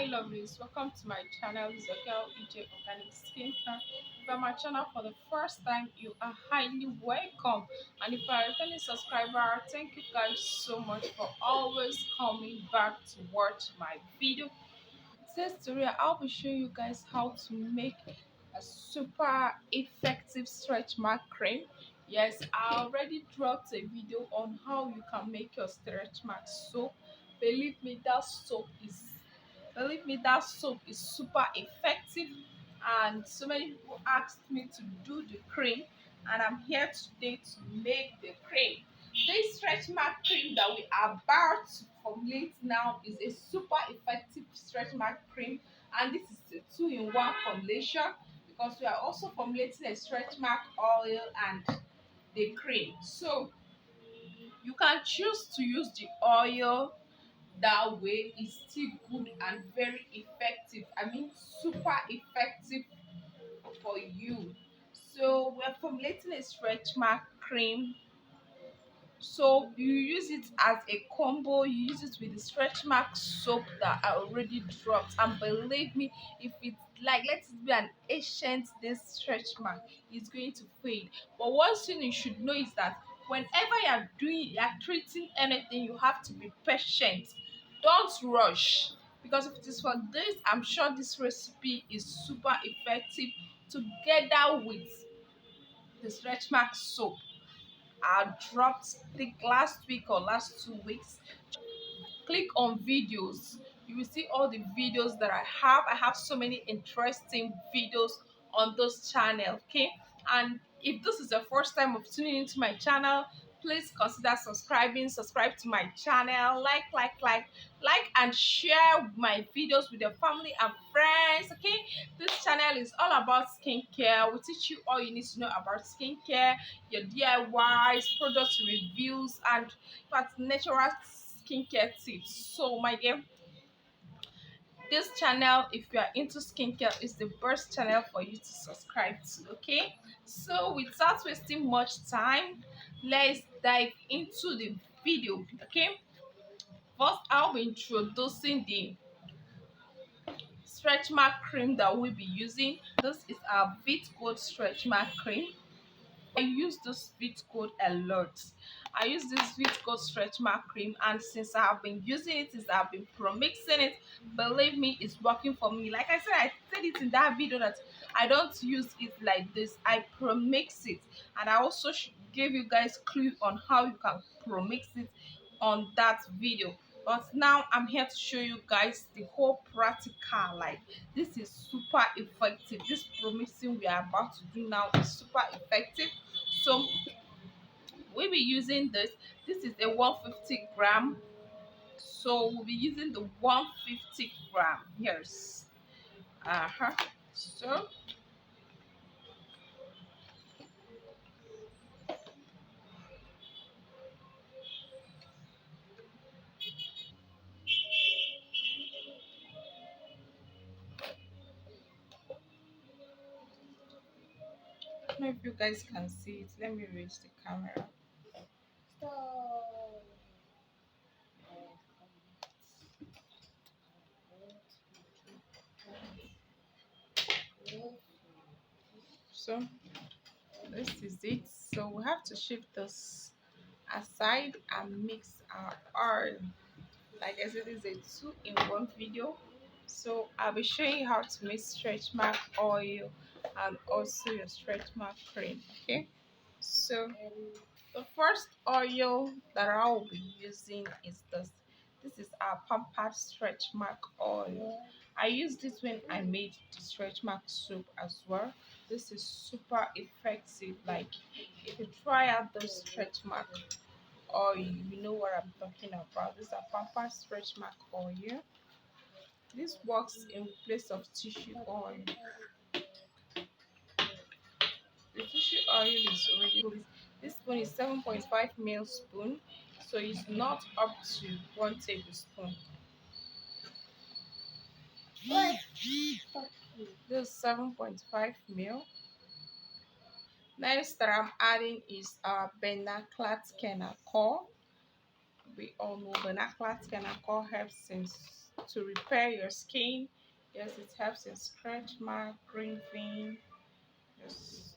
Hi lovelies, welcome to my channel. This is your girl EJ Organic Skincare. If you're my channel for the first time, you are highly welcome. And if you're a returning subscriber, thank you guys so much for always coming back to watch my video. Today's tutorial, I'll be showing you guys how to make a super effective stretch mark cream. Yes, I already dropped a video on how you can make your stretch mark soap. Believe me, that soap is super effective, and so many people asked me to do the cream, and I'm here today to make the cream. This stretch mark cream that we are about to formulate now is a super effective stretch mark cream, and this is a two-in-one formulation because we are also formulating a stretch mark oil and the cream. So you can choose to use the oil. That way is still good and very effective. I mean, super effective for you. So we're formulating a stretch mark cream, so you use it as a combo. You use it with the stretch mark soap that I already dropped, and believe me, if it's like, let it be an ancient this stretch mark, it's going to fade. But one thing you should know is that whenever you're treating anything, you have to be patient. Don't rush, because if it is for this, I'm sure this recipe is super effective together with the stretch mark soap I dropped, I think last week or last 2 weeks. Click on videos. You will see all the videos that I have so many interesting videos on this channel. Okay, and if this is the first time of tuning into my channel, please consider subscribe to my channel, like and share my videos with your family and friends. Okay, this channel is all about skincare. We teach you all you need to know about skincare, your DIYs, product reviews, and natural skincare tips. So my dear, this channel, if you are into skincare, is the best channel for you to subscribe to. Okay, so without wasting much time, let's dive into the video. Okay, first I'll be introducing the stretch mark cream that we'll be using. This is our Vit Gold stretch mark cream. I use this Vit Gold a lot. I use this Vit Gold stretch mark cream, and since I have been using it, since I've been pro-mixing it, believe me, it's working for me. Like I said it in that video that I don't use it like this. I pro-mix it, and I also gave you guys clue on how you can pro-mix it on that video. But now I'm here to show you guys the whole practical. Like, this is super effective. This pro-mixing we are about to do now is super effective. So we'll be using this is a 150 gram, so we'll be using the 150 gram. Yes. So I don't know if you guys can see it. Let me raise the camera. So this is it. So we have to shift this aside and mix our oil. Like I said, this is a two-in-one video, so I'll be showing you how to make stretch mark oil and also your stretch mark cream. Okay, so the first oil that I will be using is this is our pampered stretch mark oil. I used this when I made the stretch mark soap as well. This is super effective. Like, if you try out the stretch mark oil, you know what I'm talking about. This is a pampered stretch mark oil. This works in place of tissue oil. The tissue oil is already, this spoon is 7.5 ml spoon, so it's not up to 1 tablespoon. This is 7.5 ml. Next that I'm adding is our Benaclat Kenacol. We all know Benaclat Kenacol helps in to repair your skin. Yes, it helps in scratch mark, green vein. Yes.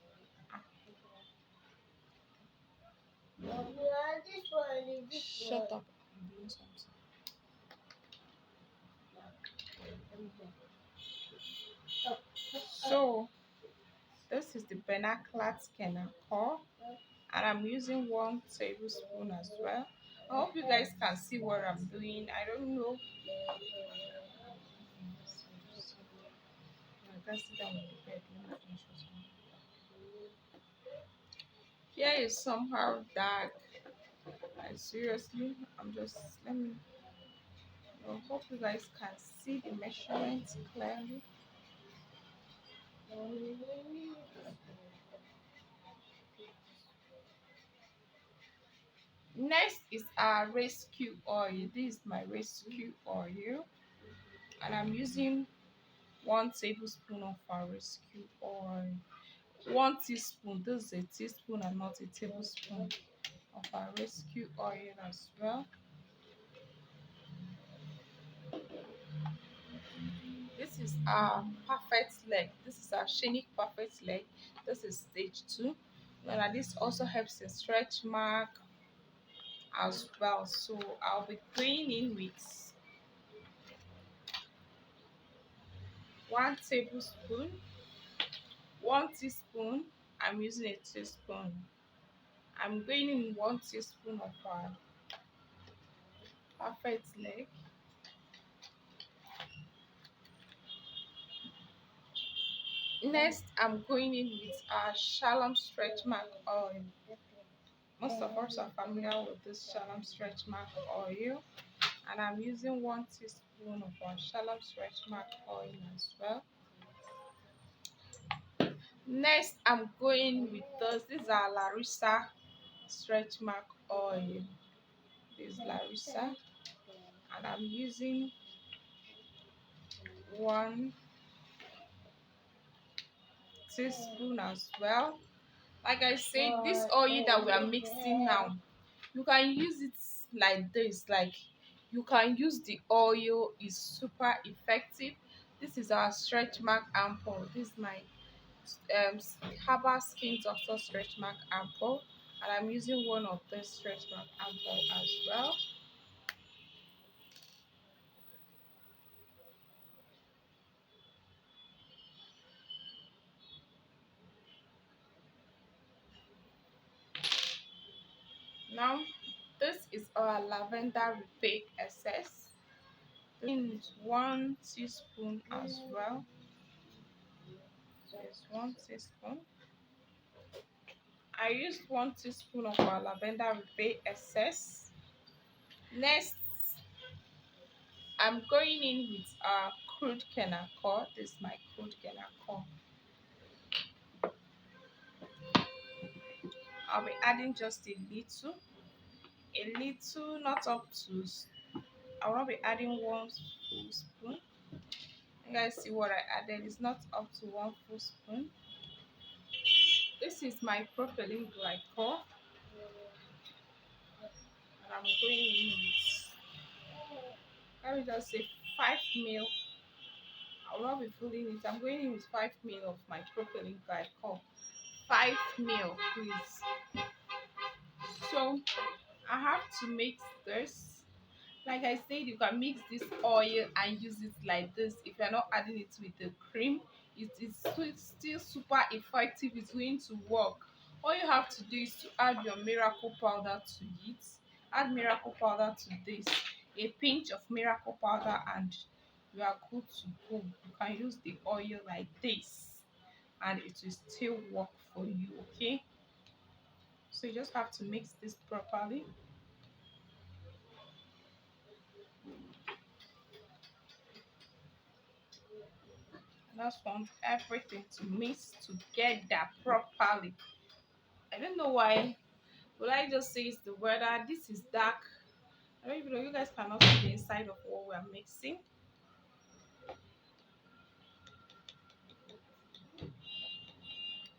Ah, shut up. I'm doing something. So this is the Benaclat Kenako, and I'm using 1 tablespoon as well. I hope you guys can see what I'm doing. I don't know. I can sit down on the bed. Let me finish this one. Here is somehow dark. Like seriously, I'm just let me. Hope you guys can see the measurements clearly. Next is our rescue oil. This is my rescue oil, and I'm using 1 tablespoon of our rescue oil. 1 teaspoon. This is a teaspoon and not a tablespoon of our rescue oil as well. This is our perfect leg. This is our Shenic perfect leg. This is stage 2. And this also helps in stretch mark as well. So I'll be going in with 1 tablespoon, 1 teaspoon. I'm using a teaspoon. I'm going in 1 teaspoon of our perfect leg. Next, I'm going in with our Shalom stretch mark oil. Most of us are familiar with this Shalom stretch mark oil, and I'm using 1 teaspoon of our Shalom stretch mark oil as well. Next, I'm going with this. This is our Larissa stretch mark oil. This is Larissa, and I'm using 1 teaspoon as well. Like I said, this oil that we are mixing now, you can use it like this. Like you can use the oil, is super effective. This is our stretch mark ampoule. This is my um herbal skin doctor stretch mark ampoule, and I'm using one of the stretch mark ampoule as well. Now this is our lavender repair essence. This is 1 teaspoon as well. There's 1 teaspoon. I used 1 teaspoon of our lavender repair essence. Next, I'm going in with our crude kenako. This is my crude kenako. I'll be adding just a little, not up to. I will not be adding 1 full spoon. You guys see what I added? It's not up to 1 full spoon. This is my propylene glycol, and I'm going in with, let me just say, 5 ml. I will not be filling it. I'm going in with 5 ml of my propylene glycol. 5 ml, please. So I have to mix this. Like I said, you can mix this oil and use it like this. If you're not adding it with the cream, it is still super effective. It's going to work. All you have to do is to add your miracle powder to it. Add miracle powder to this. A pinch of miracle powder, and you are good to go. You can use the oil like this, and it will still work for you. Okay, so you just have to mix this properly. I just want everything to mix together properly. I don't know why. Will I just say it's the weather? This is dark. I don't even know. You guys cannot see the inside of what we are mixing.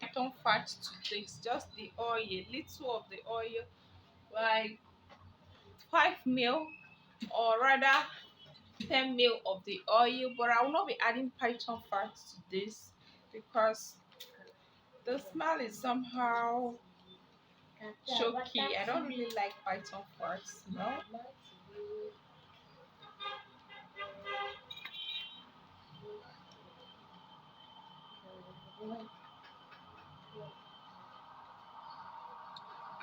I don't fat to taste, just the oil, little of the oil, like 5 ml, or rather 10 ml of the oil, but I will not be adding python fat to this because the smell is somehow choky. I don't really like python fat smell.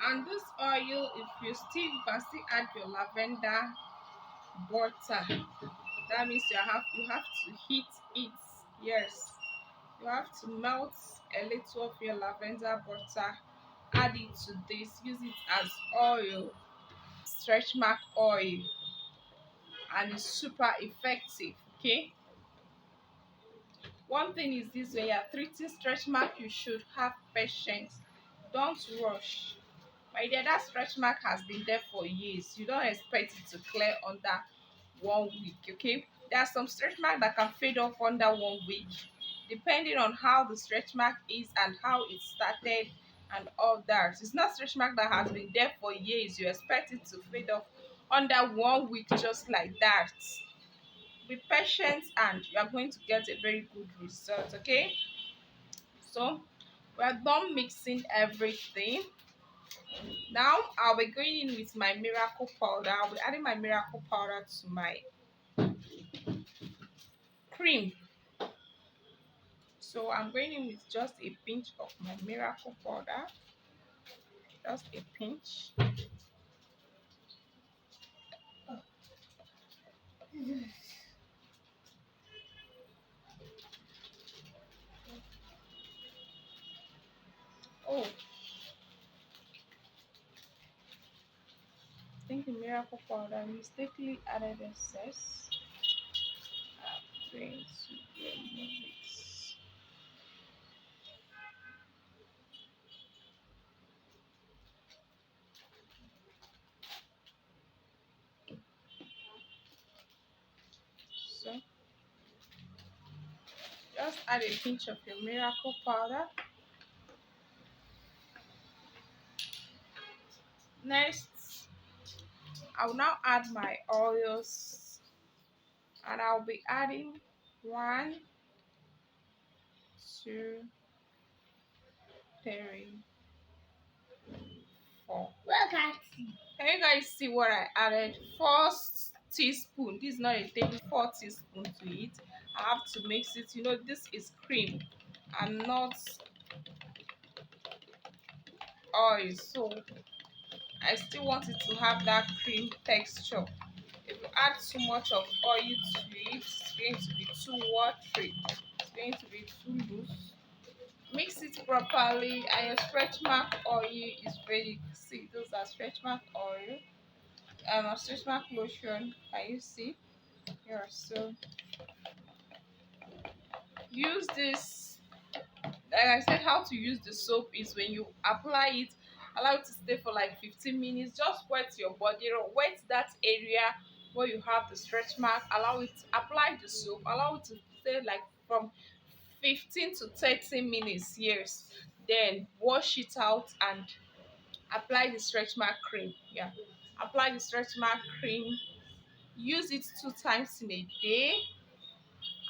And this oil, if you can still add your lavender butter. That means you have to heat it. Yes, you have to melt a little of your lavender butter, add it to this, use it as oil, stretch mark oil, and it's super effective. Okay, one thing is this: when you're treating stretch mark, you should have patience. Don't rush. My dear, that stretch mark has been there for years. You don't expect it to clear under 1 week. Okay, there are some stretch marks that can fade off under 1 week, depending on how the stretch mark is and how it started and all that. It's not stretch mark that has been there for years. You expect it to fade off under 1 week just like that. Be patient and you are going to get a very good result. Okay, so we're done mixing everything. Now I'll be going in with my miracle powder. I'll be adding my miracle powder to my cream. So I'm going in with just a pinch of my miracle powder. Just a pinch. Oh, I think the miracle powder mistakenly added excess. I'm going to remove it. So just add a pinch of your miracle powder. Next, I will now add my oils, and I'll be adding 1, 2, 3, 4. Can you guys see what I added? 4 teaspoon. This is not a table. 4 teaspoon to it. I have to mix it. You know, this is cream and not oil, so I still want it to have that cream texture. If you add too much of oil to it, it's going to be too watery. It's going to be too loose. Mix it properly, and your stretch mark oil is ready. See, those are stretch mark oil. Stretch mark lotion. Can you see? Yeah. So use this. Like I said, how to use the soap is when you apply it, allow it to stay for like 15 minutes. Just wet your body, wet that area where you have the stretch mark. Allow it. Apply the soap. Allow it to stay like from 15 to 30 minutes. Yes. Then wash it out and apply the stretch mark cream. Yeah, apply the stretch mark cream. Use it 2 times in a day,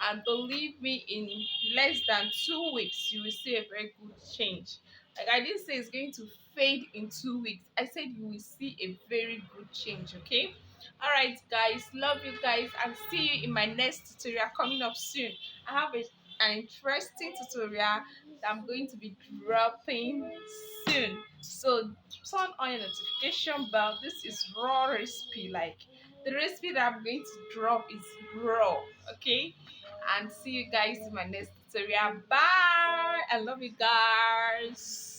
and believe me, in less than 2 weeks you will see a very good change. Like, I didn't say it's going to fade in 2 weeks. I said you will see a very good change. Okay, all right guys, love you guys, and see you in my next tutorial coming up soon. I have an interesting tutorial that I'm going to be dropping soon, so turn on your notification bell. This is raw recipe. Like, the recipe that I'm going to drop is raw. Okay, and see you guys in my next tutorial. Bye. I love you guys.